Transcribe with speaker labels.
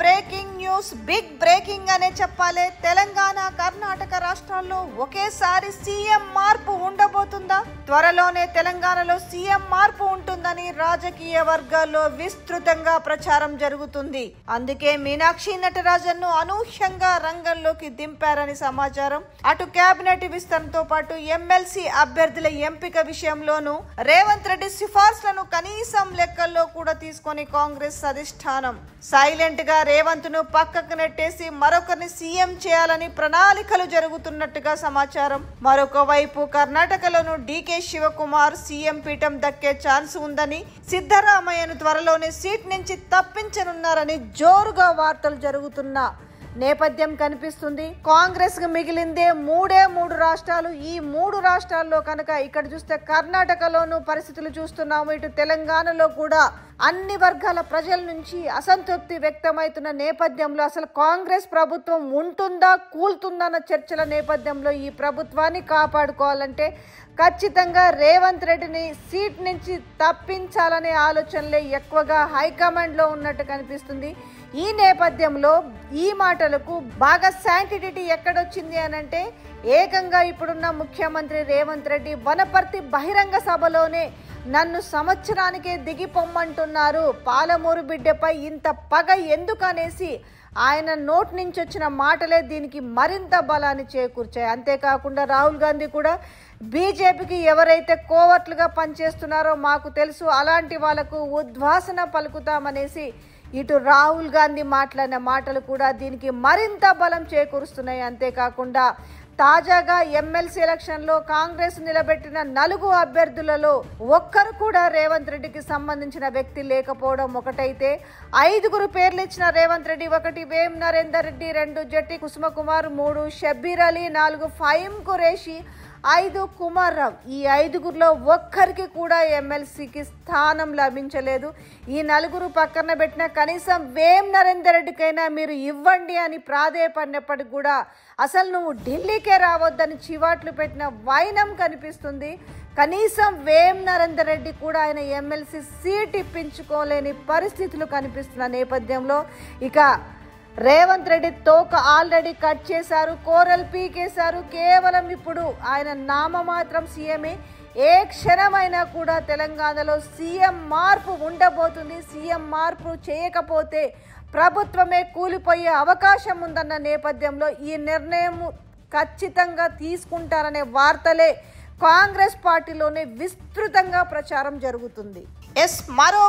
Speaker 1: Breaking news, big breaking అనే చెప్పాలి. తెలంగాణ, కర్ణాటక రాష్ట్రాల్లో ఒకేసారి సీఎం మార్పు ఉండబోతుందా? త్వరలోనే తెలంగాణలో సీఎం మార్పు ఉంటుందని రాజకీయ వర్గాల్లో విస్తృతంగా ప్రచారం జరుగుతుంది. అందుకే మీనాక్షి నటరాజన్ను అనూహ్యంగా రంగంలోకి దింపారని సమాచారం. అటు కేబినెట్ విస్తరణతో పాటు ఎమ్మెల్సీ అభ్యర్థుల ఎంపిక విషయంలోనూ రేవంత్ రెడ్డి సిఫార్సులను కనీసం లెక్కల్లో కూడా తీసుకొని కాంగ్రెస్ అధిష్టానం సైలెంట్ గా రేవంత్ ను పక్కకు నెట్టేసి మరొకరిని సీఎం చేయాలని ప్రణాళికలు జరుగుతున్నట్టుగా సమాచారం. మరొక వైపు కర్ణాటకలోను డీకే శివకుమార్ సీఎం పీఠం దక్కే ఛాన్స్ ఉందని, సిద్ధరామయ్యను త్వరలోనే సీట్ నుంచి తప్పించనున్నారని జోరుగా వార్తలు జరుగుతున్నా నేపథ్యం కనిపిస్తుంది. కాంగ్రెస్ కు మిగిలిందే మూడు రాష్ట్రాలు. ఈ 3 రాష్ట్రాల్లో కనుక ఇక్కడ చూస్తే కర్ణాటకలోనూ పరిస్థితులు చూస్తున్నాము. ఇటు తెలంగాణలో కూడా అన్ని వర్గాల ప్రజల నుంచి అసంతృప్తి వ్యక్తమవుతున్న నేపథ్యంలో అసలు కాంగ్రెస్ ప్రభుత్వం ఉంటుందా కూలుతుందా అన్న చర్చల నేపథ్యంలో ఈ ప్రభుత్వాన్ని కాపాడుకోవాలంటే ఖచ్చితంగా రేవంత్ రెడ్డిని సీట్ నుంచి తప్పించాలనే ఆలోచనలే ఎక్కువగా హైకమాండ్ లో ఉన్నట్టు కనిపిస్తుంది. ఈ నేపథ్యంలో ఈ మాటలకు బాగా శాంటిటీ ఎక్కడొచ్చింది అనంటే ఏకంగా ఇప్పుడున్న ముఖ్యమంత్రి రేవంత్ రెడ్డి వనపర్తి బహిరంగ సభలోనే నన్ను సంవత్సరానికే దిగిపోమ్మంటున్నారు, పాలమూరు బిడ్డపై ఇంత పగ ఎందుకనేసి ఆయన నోటి నుంచి వచ్చిన మాటలే దీనికి మరింత బలాన్ని చేకూర్చాయి. అంతేకాకుండా రాహుల్ గాంధీ కూడా బీజేపీకి ఎవరైతే కోవర్ట్లుగా పనిచేస్తున్నారో మాకు తెలుసు, అలాంటి వాళ్లకు ఉద్వాసన పలుకుతామనేసి ఇటు రాహుల్ గాంధీ మాట్లాడిన మాటలు కూడా దీనికి మరింత బలం చేకూరుస్తున్నాయి. అంతేకాకుండా తాజాగా ఎమ్మెల్సీ ఎలక్షన్లో కాంగ్రెస్ నిలబెట్టిన 4 అభ్యర్థులలో ఒక్కరు కూడా రేవంత్ రెడ్డికి సంబంధించిన వ్యక్తి లేకపోవడం ఒకటైతే, 5 పేర్లు ఇచ్చిన రేవంత్ రెడ్డి 1 వేం నరేందర్ రెడ్డి, 2 జట్టి కుసుమకుమార్, 3 షబ్బీర్ అలీ, 4 ఫహీం ఖురేషి, 5 కుమార్ రావు. ఈ 5గురిలో ఒక్కరికి కూడా ఎమ్మెల్సీకి స్థానం లభించలేదు. ఈ 4 పక్కన పెట్టిన కనీసం వేం నరేందర్ రెడ్డికైనా మీరు ఇవ్వండి అని ప్రాధేయపడినప్పటికి కూడా అసలు నువ్వు ఢిల్లీకే రావద్దని చివాట్లు పెట్టిన వైనం కనిపిస్తుంది. కనీసం వేం నరేందర్ రెడ్డి కూడా ఆయన ఎమ్మెల్సీ సీట్ ఇప్పించుకోలేని పరిస్థితులు కనిపిస్తున్న నేపథ్యంలో ఇక రేవంత్ రెడ్డి తోక ఆల్రెడీ కట్ చేశారు, కోరలు పీకేశారు. కేవలం ఇప్పుడు ఆయన నామమాత్రం సీఎమే. ఏ క్షణమైనా కూడా తెలంగాణలో సీఎం మార్పు ఉండబోతుంది. సీఎం మార్పు చేయకపోతే ప్రభుత్వమే కూలిపోయే అవకాశం ఉందన్న నేపథ్యంలో ఈ నిర్ణయం ఖచ్చితంగా తీసుకుంటారనే వార్తలే కాంగ్రెస్ పార్టీలోనే విస్తృతంగా ప్రచారం జరుగుతుంది. మరో